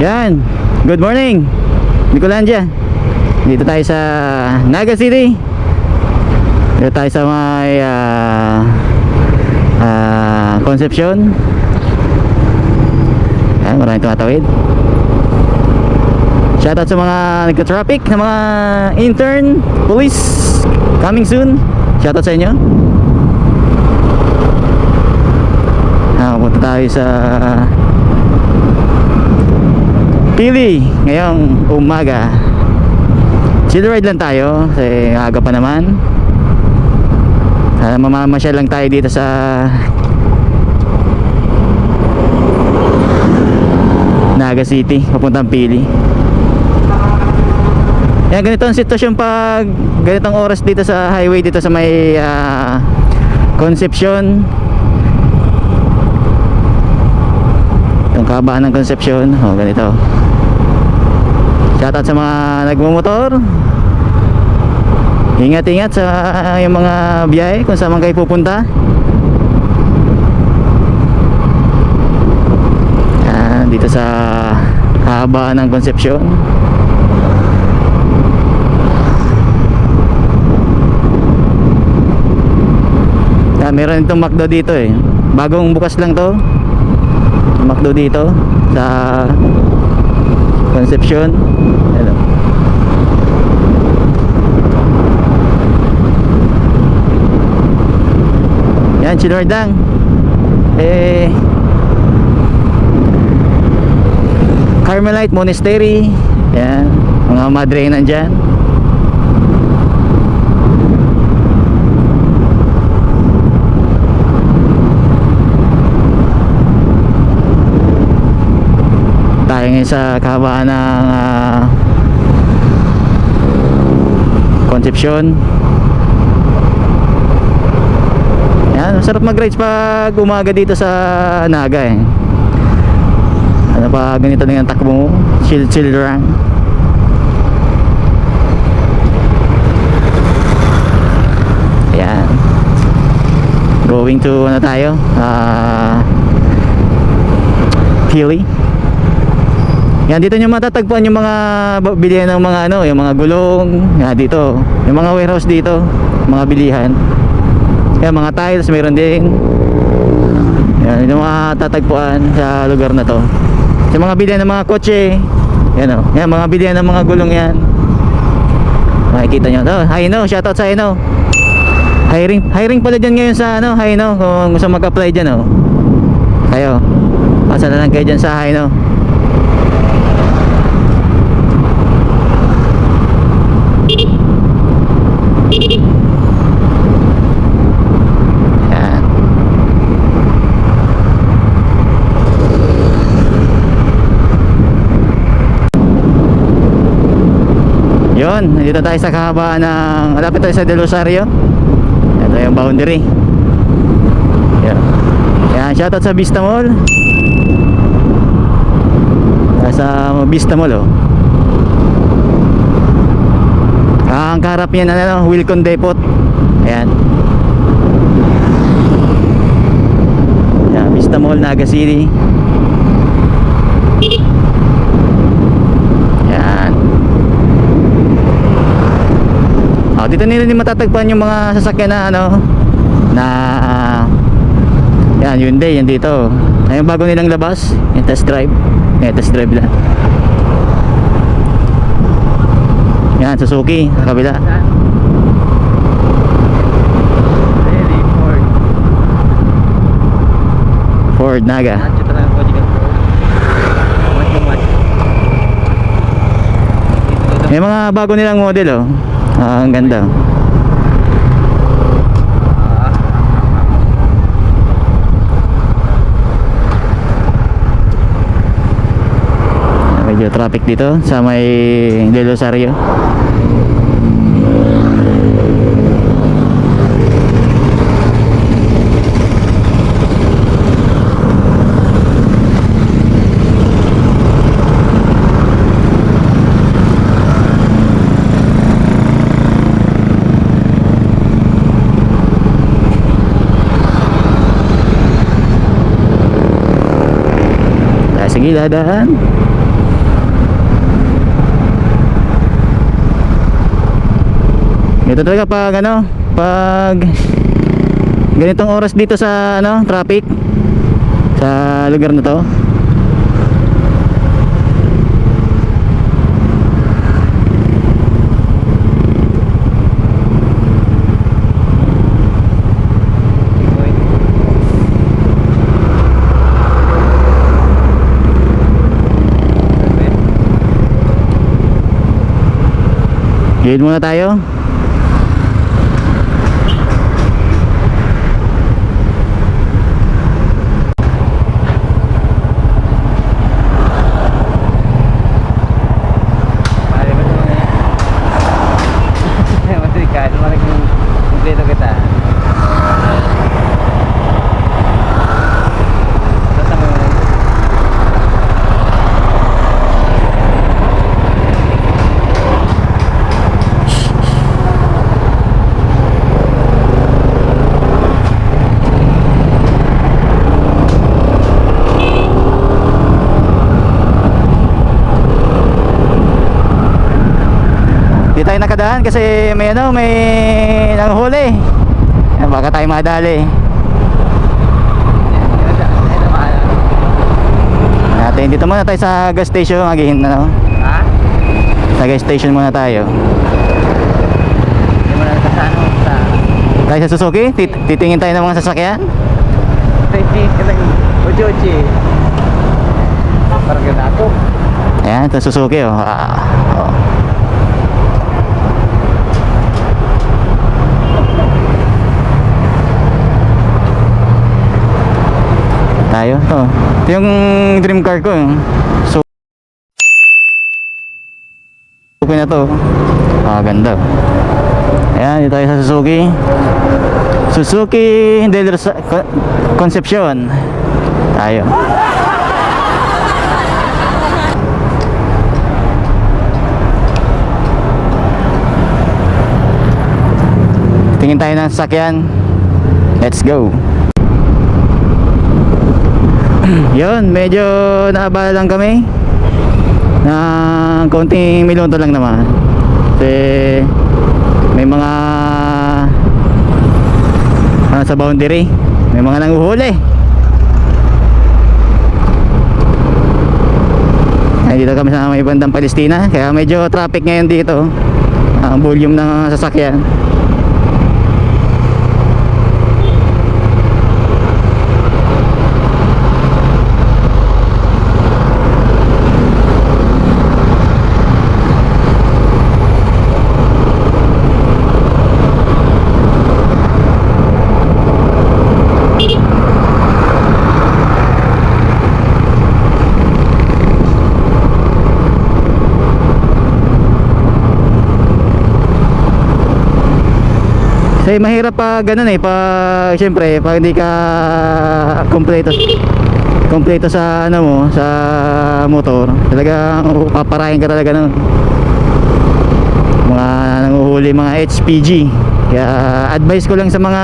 Yan, good morning Nicolandia. Dito tayo sa Naga City. Dito tayo sa may Concepcion. Yan, maraming tumatawid. Shoutout sa mga nagka-traffic, na mga intern, police, coming soon. Shoutout sa inyo. Punta tayo sa Pili ngayong umaga. Chill ride lang tayo kasi aga pa naman. Mamamasyal lang tayo dito sa Naga City papuntang Pili. Yan, ganito ang sitwasyon pag ganitong oras dito sa highway, dito sa may Concepcion. Yung kabaan ng Concepcion, ganito. Shoutout sa mga nagmumotor. Ingat-ingat sa yung mga biyahe kung saan man kayo pupunta. Yan, dito sa kabaan ng Concepcion. Yan, meron itong McDo dito eh. Bagong bukas lang to. McDo dito sa Concepcion. Hello. Yan, chill lang. Carmelite Monastery. Yan, mga madre nandyan. Tayo ngayon sa kahabaan ng Concepcion. Yan, masarap mag-rides pag umaga dito sa Naga eh. Ano pa, ganito na yung takbo mo, chill lang. Ayan, going to ano tayo, Pili. Yan, dito nyo matatagpuan yung mga bilihan ng mga ano, yung mga gulong. Yan, dito, yung mga warehouse dito, mga bilihan. Yan, mga tiles meron din. Yan, yung mga tatagpuan sa lugar na to. Sa mga bilihan ng mga kotse. Yan o, yan, mga bilihan ng mga gulong yan. Makikita nyo. Oh, Haino, shoutout sa Haino. Hiring pala dyan ngayon sa ano, Haino. Kung gusto mag-apply dyan o. Kayo, pasa na lang kayo dyan sa Haino. Yun, nandito tayo sa kahabaan ng, malapit tayo sa Del Rosario. Ito yung boundary. Yan, yan, shoutout sa Vista Mall. Sa Vista Mall oh. Ang kaharap yan ano, Wilcon Depot. Ayan. Yan, Vista Mall, Naga City. Yan. Dito nila din matatagpuan yung mga sasakyan na ano na yan, Hyundai, yan dito. Ayun, bago nilang labas, yung test drive. Yan, test drive lang. Yan, Suzuki, sa kabila. Ford Naga. May mga bago nilang model oh. Ang ganda. Medyo traffic dito sa may Del Rosario. Sige, dadaan. Ito talaga pag ano, pag ganitong oras dito sa ano, traffic sa lugar na to. Gilid muna tayo. Di tayo nakadaan kasi may ano, may nanghuli. Baka tayo madali. Natin dito muna tayo sa gas station, ano? Ha? Sa gas station muna tayo. Hindi mo na sa ano, sa tayo sa Suzuki, titingin tayo ng mga sasakyan. Uchi-uchi. Parang ganda ako. Ayan, ito Suzuki oh. Oh. Tayo oh. Ito yung dream car ko so Suzuki na to. Ganda. Ayan, dito tayo sa Suzuki Del Concepcion tayo. Tingin tayo ng sasakyan. Let's go. Yun, medyo naabala lang kami na konting milunto lang naman kasi may mga sa boundary may mga nanguhuli. Ay, dito kami sa may bandang Palestina kaya medyo traffic ngayon dito, ang volume ng sasakyan. Kasi mahirap pa ganun pag siyempre pag hindi ka kompleto sa ano mo, sa motor, talaga paparahin ka talaga nun. Mga nanguhuli mga HPG. Kaya advice ko lang sa mga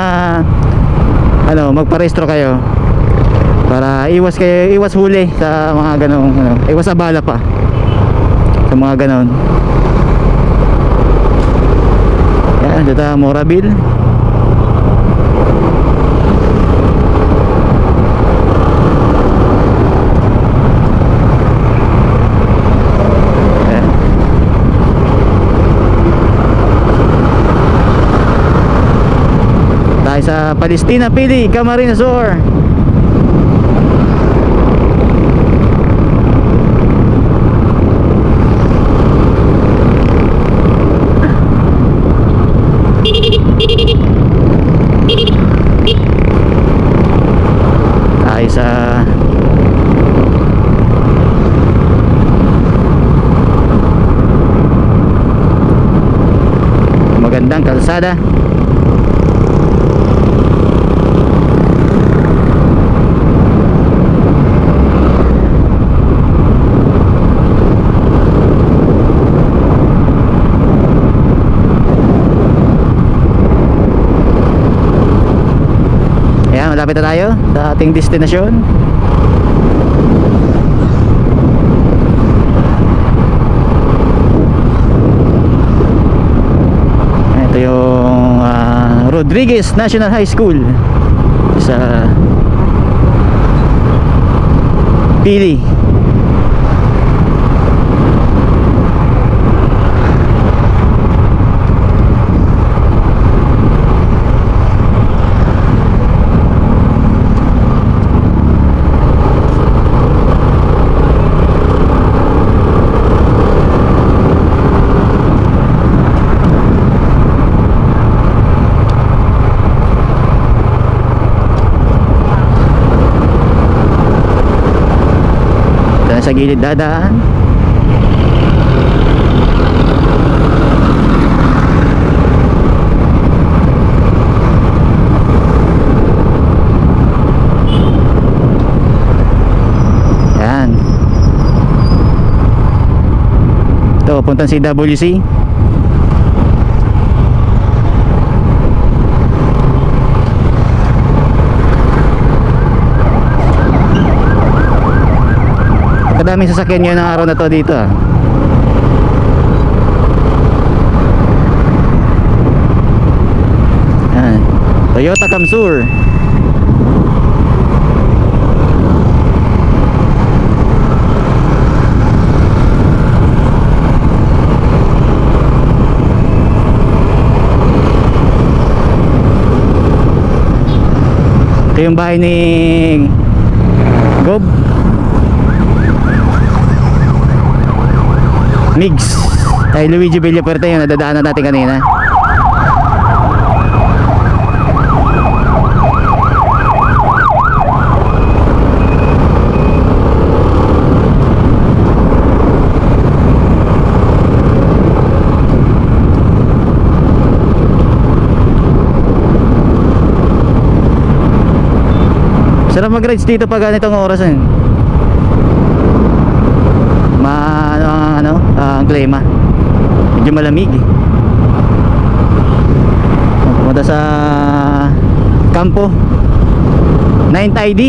ano, magparehistro kayo para iwas huli sa mga ganung ano, iwas abala pa sa mga ganon. Yan, dito Morabil. Tayo sa Palestina, Pili, Camarines Sur. Tayo sa magandang kalsada. Malapit na tayo sa ating destinasyon. Ito yung Rodriguez National High School sa Pili. Sa gilid dadaan. Yan. Ito, puntang CWC. Kadaming sasakyan nyo ng araw na to dito ah. Yan. Toyota Camsur. Ito yung bahay ni Gob Migs ay Luigi Villapuerte, yung nadadaanan natin kanina. Sarap mag-rides dito pag ganitong oras eh. Ang klima medyo malamig eh. Pumunta sa kampo 9th ID.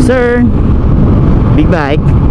Sir, big bike.